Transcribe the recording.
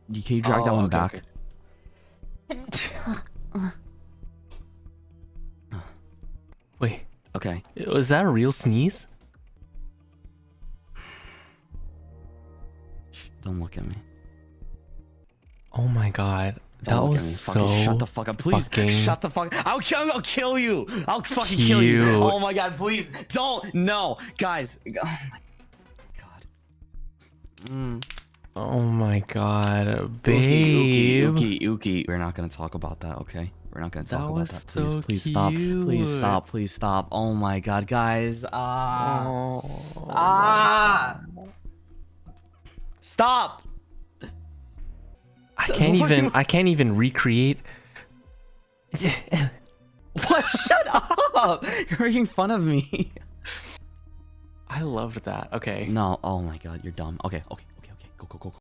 Can you drag that one back? Wait, Okay. was that a real sneeze? Don't look at me. Oh my god. That Don't look was at me. so Fucking shut the fuck up. Please fucking shut the fuck up. I'll kill you. I'll fucking kill you. cute. Oh my god, please. Don't. No. Guys. Oh my god. Oh my god, babe. Uki. We're not gonna talk about that, okay? We're not gonna talk about that. Please, so please stop. Please cute. stop. Please stop. Oh my god, guys. Oh. Stop. I can't even recreate. What? Shut up. You're making fun of me. I loved that. Okay. No. Oh my god, you're dumb. Okay. Go.